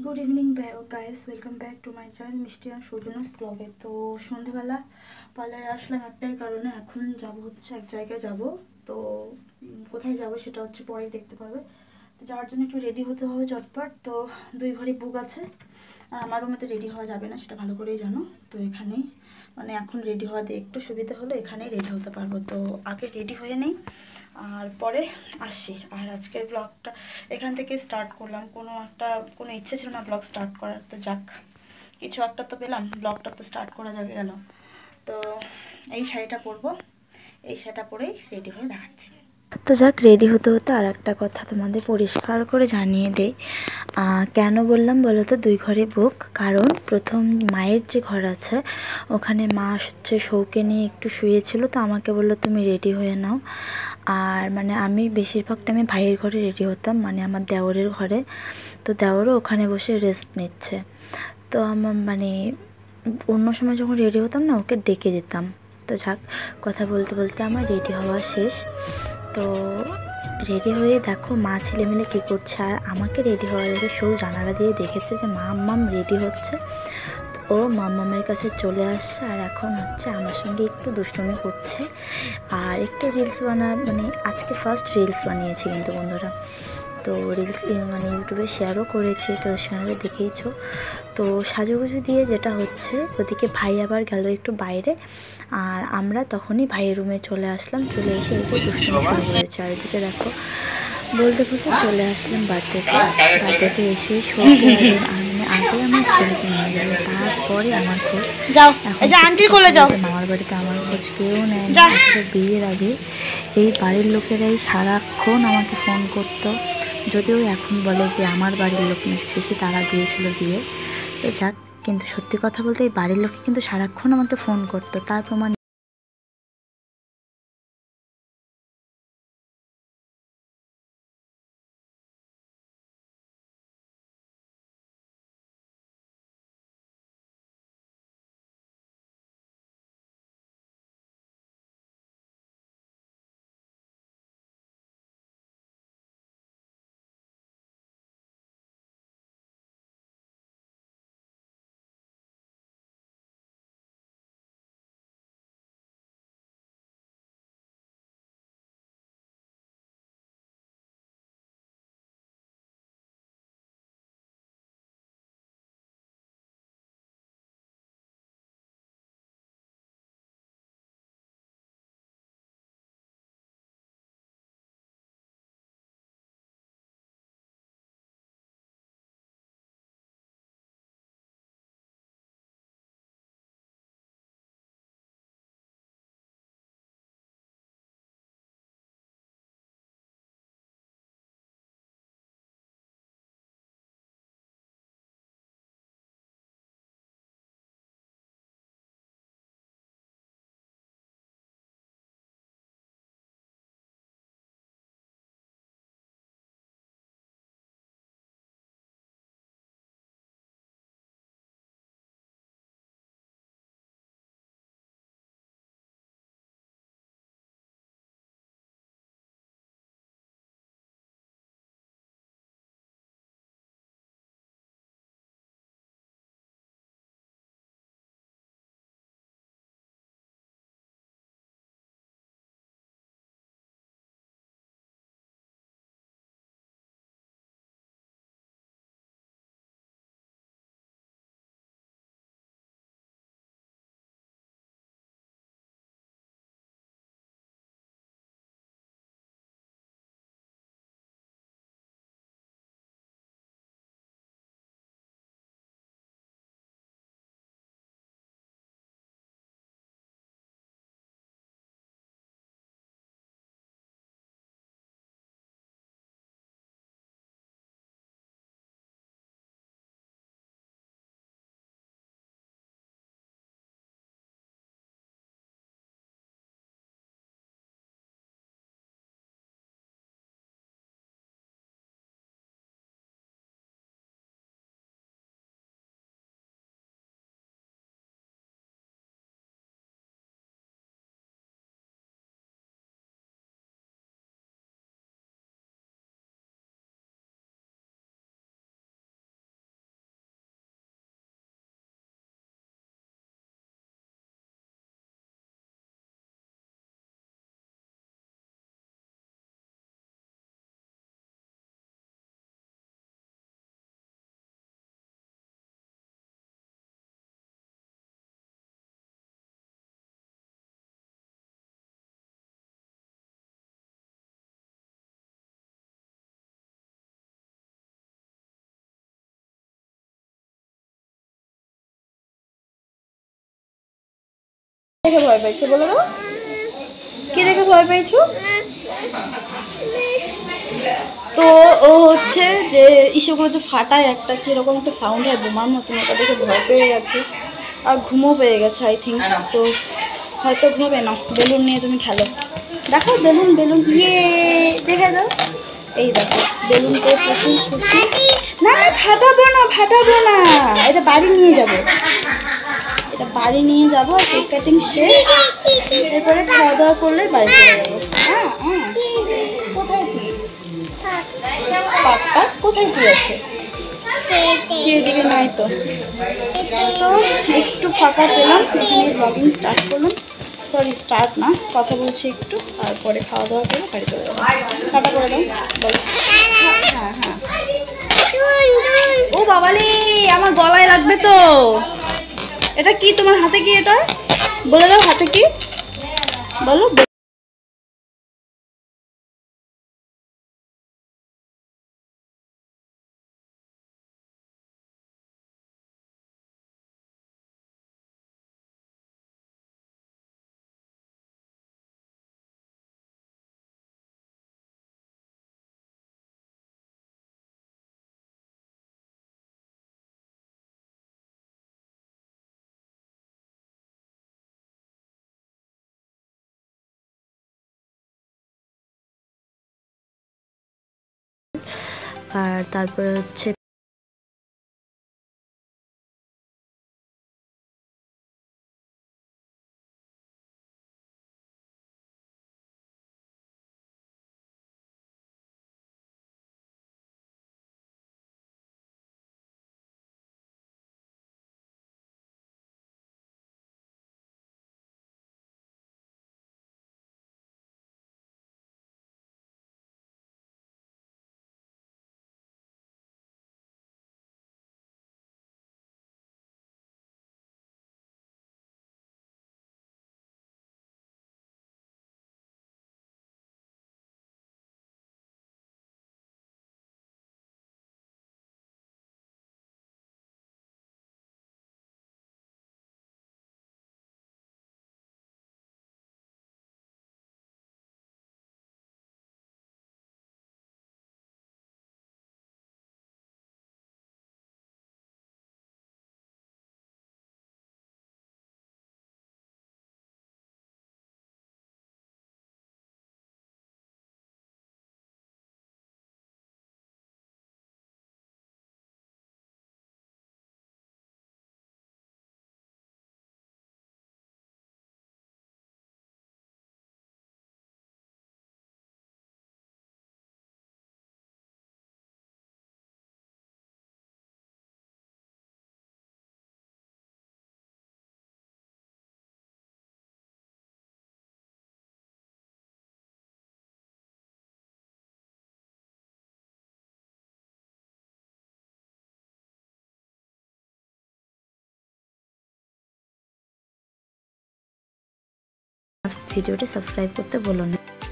Good evening guys, welcome back to my channel মিষ্টি আর সৌজন্যস ব্লগে। তো সন্ধেবেলা পার্লারে আসলাম একটাই কারণে, এখন যাব হচ্ছে এক জায়গায় যাব। তো কোথায় যাব সেটা হচ্ছে পরেই দেখতে পাবে। তো যাওয়ার জন্য একটু রেডি হতে হবে চটপট। তো 2 ভরি বুক আছে, আর আমার রুমে তো রেডি হওয়া যাবে না, সেটা ভালো করেই জানো। তো এখানেই মানে এখন রেডি হওয়াতে একটু সুবিধা হলো, এখানেই রেডি হতে পারবো। তো আগে রেডি হয়ে নেই আর পরে আসি। আর আজকের ব্লগটা এখান থেকে স্টার্ট করলাম, কোনো ইচ্ছে ছিল না ব্লগ স্টার্ট করার। তো যাক, কিছু একটা তো পেলাম, ব্লগটা তো স্টার্ট করা যাবে গেল। তো এই শাড়িটা পরবো, এই শাড়িটা পরেই রেডি হয়ে দেখাচ্ছি। তো যাক, রেডি হতে হতে আর একটা কথা তোমাদের পরিষ্কার করে জানিয়ে দেই। কেন বললাম বলো তো 2 ঘরে বুক? কারণ প্রথম মায়ের যে ঘর আছে ওখানে মা হচ্ছে সৌকে নিয়ে একটু শুয়েছিল, তো আমাকে বললো তুমি রেডি হয়ে নাও। আর মানে আমি বেশিরভাগ টাইমে ভাইয়ের ঘরে রেডি হতাম, মানে আমার দেওরের ঘরে। তো দেওরও ওখানে বসে রেস্ট নিচ্ছে। তো আমার মানে অন্য সময় যখন রেডি হতাম না, ওকে ডেকে দিতাম। তো যাক, কথা বলতে বলতে আমার রেডি হওয়া শেষ। তো রেডি হয়ে দেখো মা ছেলে মিলে কী করছে, আর আমাকে রেডি হওয়ার আগে সৌ জানালা দিয়ে দেখেছে যে মাম্মাম রেডি হচ্ছে। ও মাম্মামের কাছে চলে আসছে, আর এখন হচ্ছে আমার সঙ্গে একটু দুষ্টুমি করছে আর একটু রিলস মানে আজকে ফার্স্ট রিলস বানিয়েছি কিন্তু বন্ধুরা। তো রিলস মানে ইউটিউবে শেয়ারও করেছি, তো সেখানে দেখেইছো। তো সাজুগুজু দিয়ে যেটা হচ্ছে, ওদিকে ভাই আবার গেল একটু বাইরে, আর আমরা তখনই ভাইয়ের রুমে চলে আসলাম। চলে এসে এই যে দুষ্টুমি শুরু করেছে। আর এদিকে দেখো, বলতে বলতে চলে আসলাম বার্থডেতে এসে সত্যি মানে আগে আমার ছেলেকে নিয়ে গেল, তারপরে আমার খোঁজ। এখন মামার বাড়িতে আমার খোঁজ কেউ নেয় না। আসলে বিয়ের আগে এই বাড়ির লোকেরাই সারাক্ষণ আমাকে ফোন করতো, যদিও এখন বলে যে আমার বাড়ির লোক নাকি বেশি তাড়া দিয়েছিল বিয়ে। তো যাক, কিন্তু সত্যি কথা বলতে এই বাড়ির লোকে কিন্তু সারাক্ষণ আমাকে ফোন করতো, তার প্রমাণ দেখে ভয় পেয়েছো বলো তো, কি দেখে ভয় পেয়েছো? তো ও হচ্ছে যে ইস্যুগুলো যে ফাটায় একটা কীরকম একটা সাউন্ড হয় বোমার মতন, ওটা দেখে ভয় পেয়ে গেছে আর ঘুমও পেয়ে গেছে আই থিঙ্ক। তো হয়তো ঘুমবে না, বেলুন নিয়ে তুমি খেলো। দেখো বেলুন বেলুন ইয়ে দেখে দাও, এই দেখো বেলুন পেয়ে প্রচুর খুশি। না না ফাটাবো না ফাটাবো না, এটা বাড়ি নিয়ে যাবো, এটা বাড়ি নিয়ে যাবো। আর কেক কাটিং শেষ, এরপরে খাওয়া দাওয়া করলে বাড়ি চলে যাবো। হ্যাঁ হ্যাঁ, কোথায় কি পাক্কা, কোথায় কি আছে? এদিকে নাই তো। তো একটু ফাঁকা পেলাম, এখানে ব্লগিং স্টার্ট করলাম, সরি স্টার্ট না, কথা বলছি একটু, তারপরে খাওয়া দাওয়া করে বাড়ি চলে যাবো। টাটা করে দাও বলো। হ্যাঁ হ্যাঁ, ও বাবালে আমার গলায় লাগবে তো। এটা কি তোমার হাতে, কি এটা বলে দাও, হাতে কি বলো। আর তারপরে হচ্ছে ভিডিওটি সাবস্ক্রাইব করতে ভুলো না।